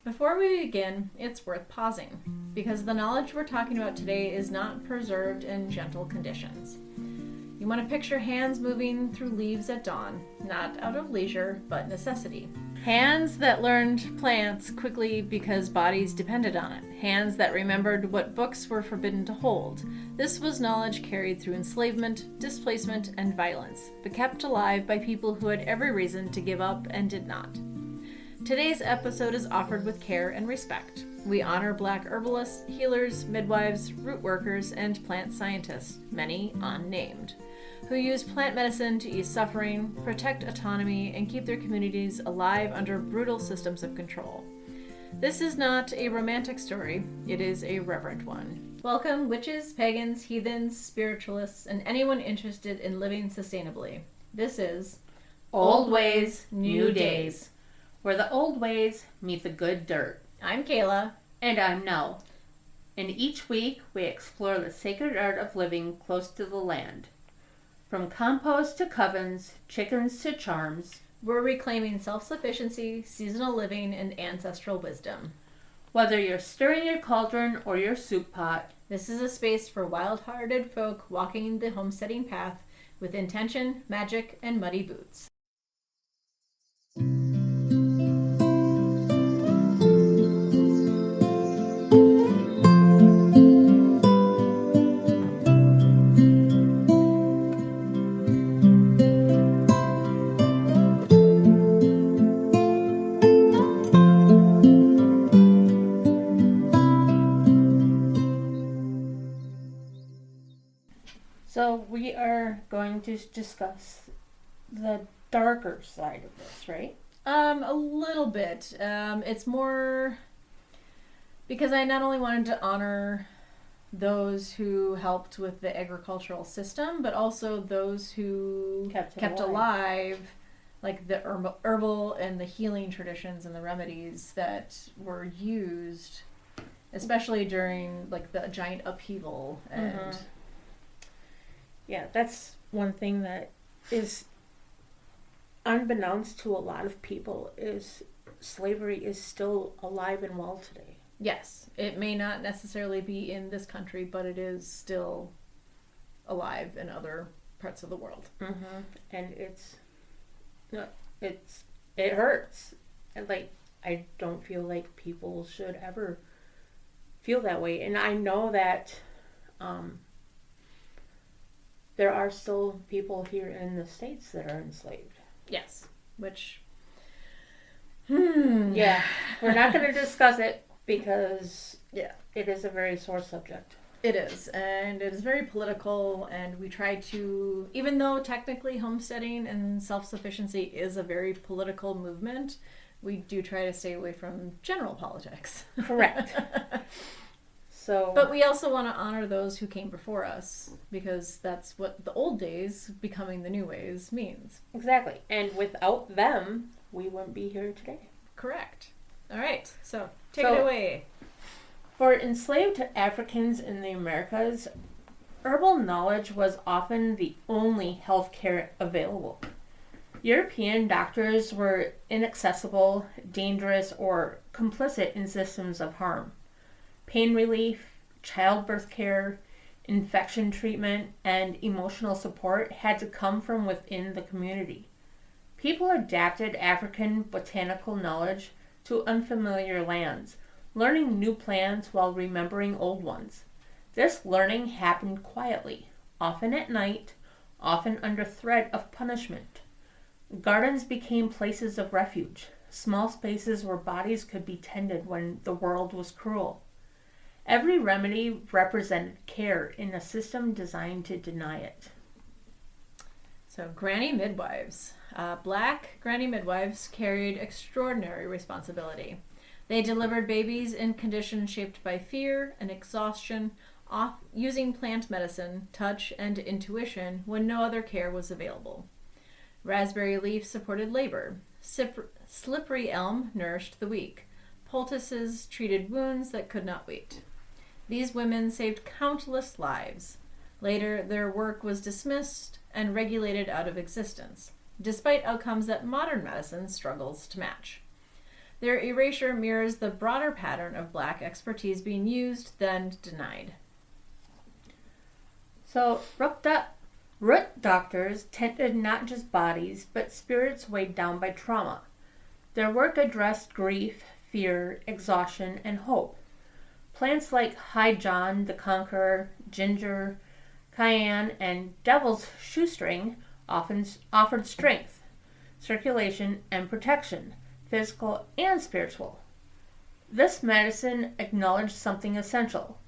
Before we begin, it's worth pausing, because the knowledge we're talking about today is not preserved in gentle conditions. You want to picture hands moving through leaves at dawn, not out of leisure, but necessity. Hands that learned plants quickly because bodies depended on it. Hands that remembered what books were forbidden to hold. This was knowledge carried through enslavement, displacement, and violence, but kept alive by people who had every reason to give up and did not. Today's episode is offered with care and respect. We honor Black herbalists, healers, midwives, root workers, and plant scientists, many unnamed, who use plant medicine to ease suffering, protect autonomy, and keep their communities alive under brutal systems of control. This is not a romantic story, it is a reverent one. Welcome, witches, pagans, heathens, spiritualists, and anyone interested in living sustainably. This is Old Ways, New Days, where the old ways meet the good dirt. I'm Kayla. And I'm Nell. And each week we explore the sacred art of living close to the land. From compost to covens, chickens to charms, We're reclaiming self-sufficiency, seasonal living, and ancestral wisdom. whether you're stirring your cauldron or your soup pot, This is a space for wild-hearted folk walking the homesteading path with intention, magic, and muddy boots. so we are going to discuss the darker side of this, right? A little bit. It's more because I not only wanted to honor those who helped with the agricultural system, but also those who kept alive, like the herbal and the healing traditions and the remedies that were used, especially during like the giant upheaval. And Yeah, that's one thing that is unbeknownst to a lot of people is slavery is still alive and well today. yes, it may not necessarily be in this country, but it is still alive in other parts of the world. And it hurts. And like I don't feel like people should ever feel that way. And I know that there are still people here in the States that are enslaved. Yes, which Yeah, we're not going to discuss it because Yeah. it is a very sore subject. it is, and it is very political, and we try to, even though technically homesteading and self-sufficiency is a very political movement, we do try to stay away from general politics. Correct. So, But we also want to honor those who came before us, because that's what the old days becoming the new ways means. exactly. And without them, we wouldn't be here today. Correct. All right, so take So- it away. For enslaved Africans in the Americas, herbal knowledge was often the only health care available. European doctors were inaccessible, dangerous, or complicit in systems of harm. Pain relief, childbirth care, infection treatment, and emotional support had to come from within the community. People adapted African botanical knowledge to unfamiliar lands, learning new plants while remembering old ones. This learning happened quietly, often at night, often under threat of punishment. Gardens became places of refuge, small spaces where bodies could be tended when the world was cruel. Every remedy represented care in a system designed to deny it. So, granny midwives. Black granny midwives carried extraordinary responsibility. They delivered babies in conditions shaped by fear and exhaustion, using plant medicine, touch, and intuition when no other care was available. Raspberry leaf supported labor. Slippery elm nourished the weak. Poultices treated wounds that could not wait. These women saved countless lives. Later, their work was dismissed and regulated out of existence, despite outcomes that modern medicine struggles to match. Their erasure mirrors the broader pattern of Black expertise being used, then denied. So, root doctors tended not just bodies, but spirits weighed down by trauma. Their work addressed grief, fear, exhaustion, and hope. Plants like High John the Conqueror, ginger, cayenne, and devil's shoestring often offered strength, circulation, and protection, physical and spiritual. This medicine acknowledged something essential.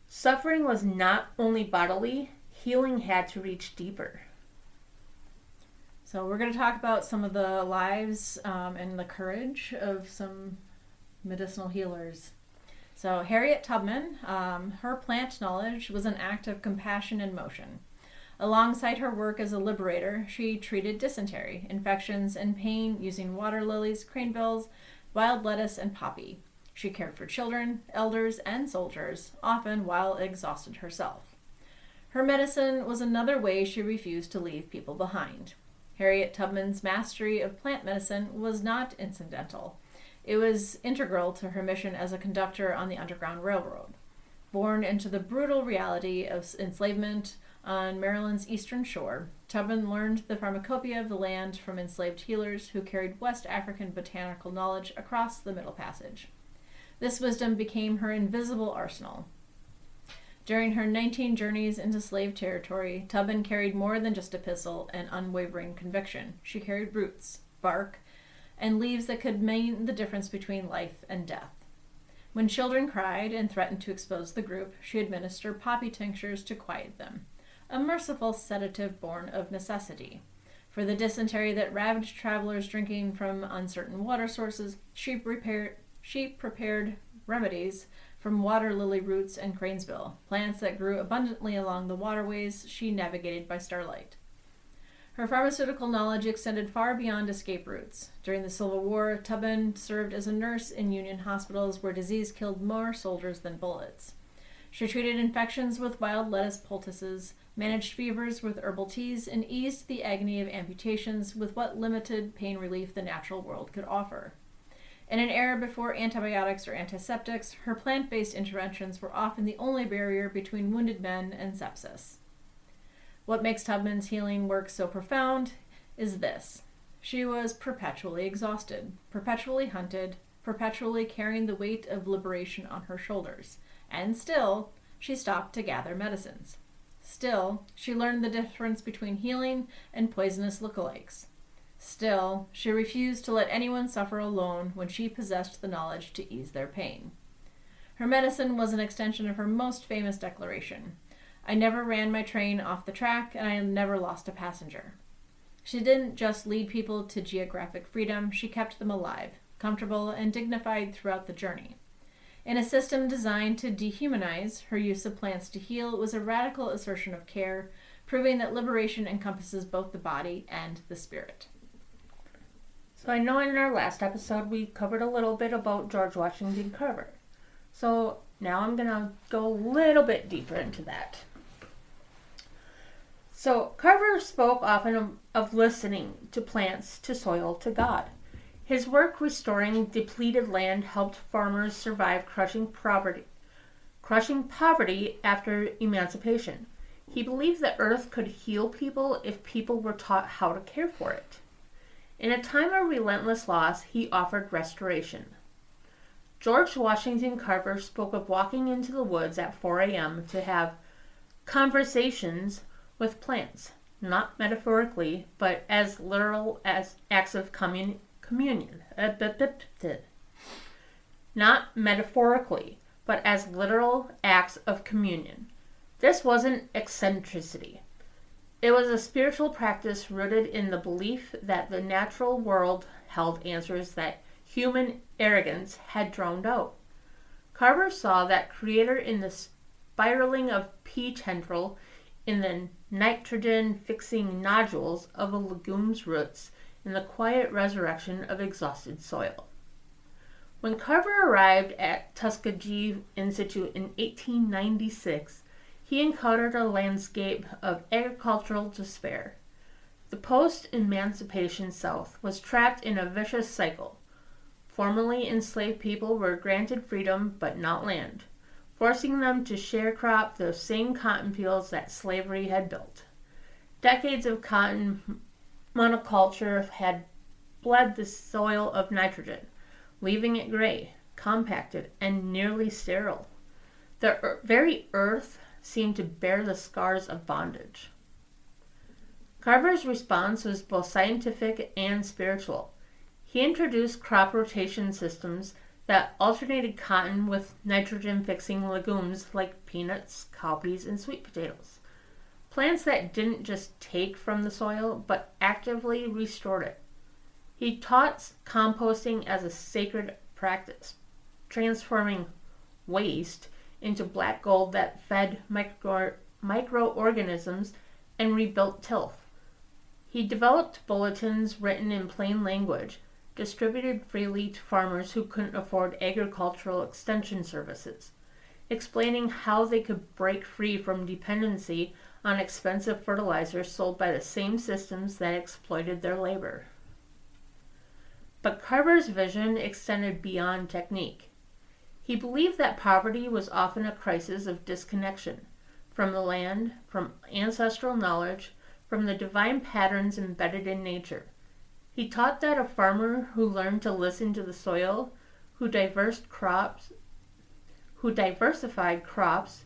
Suffering was not only bodily, healing had to reach deeper. So we're going to talk about some of the lives and the courage of some medicinal healers. So Harriet Tubman, her plant knowledge was an act of compassion and motion. Alongside her work as a liberator, she treated dysentery, infections, and pain using water lilies, cranebills, wild lettuce, and poppy. She cared for children, elders, and soldiers, often while exhausted herself. Her medicine was another way she refused to leave people behind. Harriet Tubman's mastery of plant medicine was not incidental. It was integral to her mission as a conductor on the Underground Railroad. Born into the brutal reality of enslavement on Maryland's eastern shore, Tubman learned the pharmacopoeia of the land from enslaved healers who carried West African botanical knowledge across the Middle Passage. This wisdom became her invisible arsenal. During her 19 journeys into slave territory, Tubman carried more than just a pistol and unwavering conviction. She carried roots, bark, and leaves that could mean the difference between life and death. When children cried and threatened to expose the group, she administered poppy tinctures to quiet them, a merciful sedative born of necessity. For the dysentery that ravaged travelers drinking from uncertain water sources, she prepared remedies from water lily roots and cranesbill, plants that grew abundantly along the waterways she navigated by starlight. Her pharmaceutical knowledge extended far beyond escape routes. During the Civil War, Tubman served as a nurse in Union hospitals where disease killed more soldiers than bullets. She treated infections with wild lettuce poultices, managed fevers with herbal teas, and eased the agony of amputations with what limited pain relief the natural world could offer. In an era before antibiotics or antiseptics, her plant-based interventions were often the only barrier between wounded men and sepsis. What makes Tubman's healing work so profound is this. She was perpetually exhausted, perpetually hunted, perpetually carrying the weight of liberation on her shoulders. And still, she stopped to gather medicines. Still, she learned the difference between healing and poisonous lookalikes. Still, she refused to let anyone suffer alone when she possessed the knowledge to ease their pain. Her medicine was an extension of her most famous declaration. I never ran my train off the track, and I never lost a passenger. She didn't just lead people to geographic freedom, she kept them alive, comfortable, and dignified throughout the journey. In a system designed to dehumanize, her use of plants to heal was a radical assertion of care, proving that liberation encompasses both the body and the spirit. So I know in our last episode we covered a little bit about George Washington Carver. So now I'm going to go a little bit deeper into that. So Carver spoke often of listening to plants, to soil, to God. His work restoring depleted land helped farmers survive crushing poverty after emancipation. He believed the earth could heal people if people were taught how to care for it. In a time of relentless loss, he offered restoration. George Washington Carver spoke of walking into the woods at 4 a.m. to have conversations with plants, not metaphorically, but as literal as acts of communion. Not metaphorically, but as literal acts of communion. This wasn't eccentricity. It was a spiritual practice rooted in the belief that the natural world held answers that human arrogance had drowned out. Carver saw that creator in the spiraling of pea tendril, in the nitrogen-fixing nodules of a legume's roots, in the quiet resurrection of exhausted soil. When Carver arrived at Tuskegee Institute in 1896, he encountered a landscape of agricultural despair. The post-emancipation South was trapped in a vicious cycle. Formerly enslaved people were granted freedom but not land, forcing them to sharecrop those same cotton fields that slavery had built. Decades of cotton monoculture had bled the soil of nitrogen, leaving it gray, compacted, and nearly sterile. The very earth seemed to bear the scars of bondage. Carver's response was both scientific and spiritual. He introduced crop rotation systems that alternated cotton with nitrogen-fixing legumes like peanuts, cowpeas, and sweet potatoes. Plants that didn't just take from the soil, but actively restored it. He taught composting as a sacred practice, transforming waste into black gold that fed microorganisms and rebuilt tilth. He developed bulletins written in plain language, distributed freely to farmers who couldn't afford agricultural extension services, explaining how they could break free from dependency on expensive fertilizers sold by the same systems that exploited their labor. But Carver's vision extended beyond technique. He believed that poverty was often a crisis of disconnection from the land, from ancestral knowledge, from the divine patterns embedded in nature. He taught that a farmer who learned to listen to the soil, who diversified crops,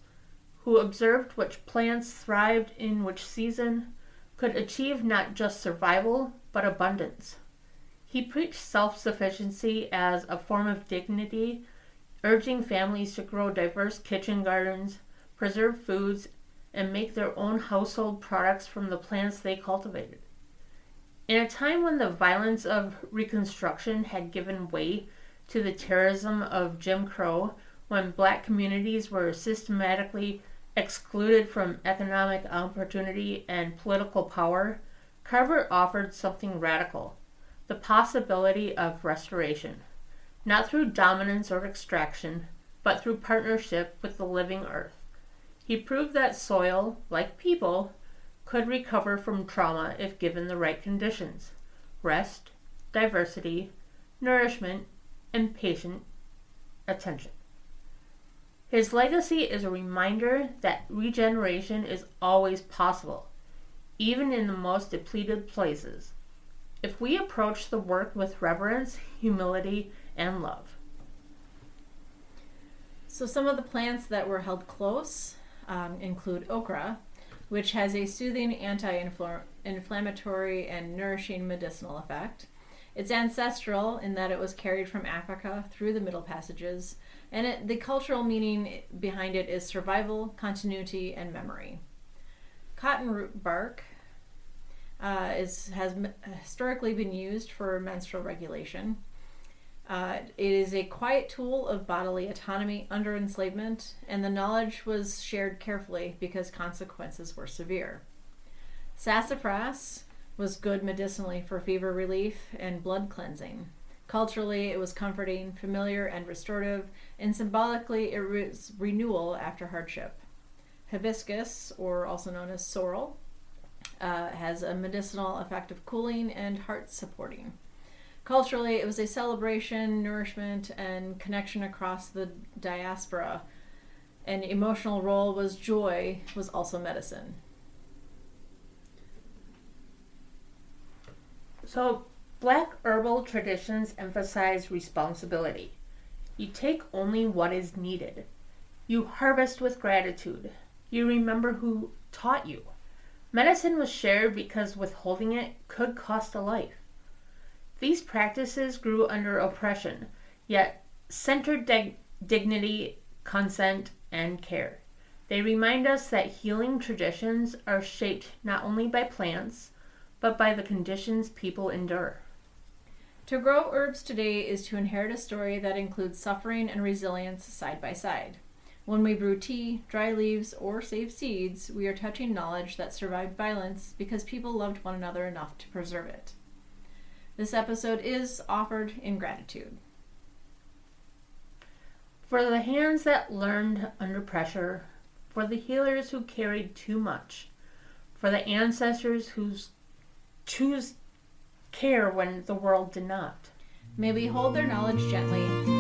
who observed which plants thrived in which season, could achieve not just survival, but abundance. He preached self-sufficiency as a form of dignity, urging families to grow diverse kitchen gardens, preserve foods, and make their own household products from the plants they cultivated. In a time when the violence of Reconstruction had given way to the terrorism of Jim Crow, when black communities were systematically excluded from economic opportunity and political power, Carver offered something radical, the possibility of restoration, not through dominance or extraction, but through partnership with the living earth. He proved that soil, like people, could recover from trauma if given the right conditions: rest, diversity, nourishment, and patient attention. His legacy is a reminder that regeneration is always possible, even in the most depleted places, if we approach the work with reverence, humility, and love. So some of the plants that were held close include okra, which has a soothing anti-inflammatory and nourishing medicinal effect. It's ancestral in that it was carried from Africa through the Middle Passages, and the cultural meaning behind it is survival, continuity, and memory. Cotton root bark has historically been used for menstrual regulation. It is a quiet tool of bodily autonomy under enslavement, and the knowledge was shared carefully because consequences were severe. Sassafras was good medicinally for fever relief and blood cleansing. Culturally, it was comforting, familiar, and restorative, and symbolically, it was renewal after hardship. Hibiscus, or also known as sorrel, has a medicinal effect of cooling and heart supporting. Culturally, it was a celebration, nourishment, and connection across the diaspora. An emotional role was joy, was also medicine. So, Black herbal traditions emphasize responsibility. You take only what is needed. You harvest with gratitude. You remember who taught you. Medicine was shared because withholding it could cost a life. These practices grew under oppression, yet centered dignity, consent, and care. They remind us that healing traditions are shaped not only by plants, but by the conditions people endure. To grow herbs today is to inherit a story that includes suffering and resilience side by side. When we brew tea, dry leaves, or save seeds, we are touching knowledge that survived violence because people loved one another enough to preserve it. This episode is offered in gratitude. For the hands that learned under pressure, for the healers who carried too much, for the ancestors who chose care when the world did not. May we hold their knowledge gently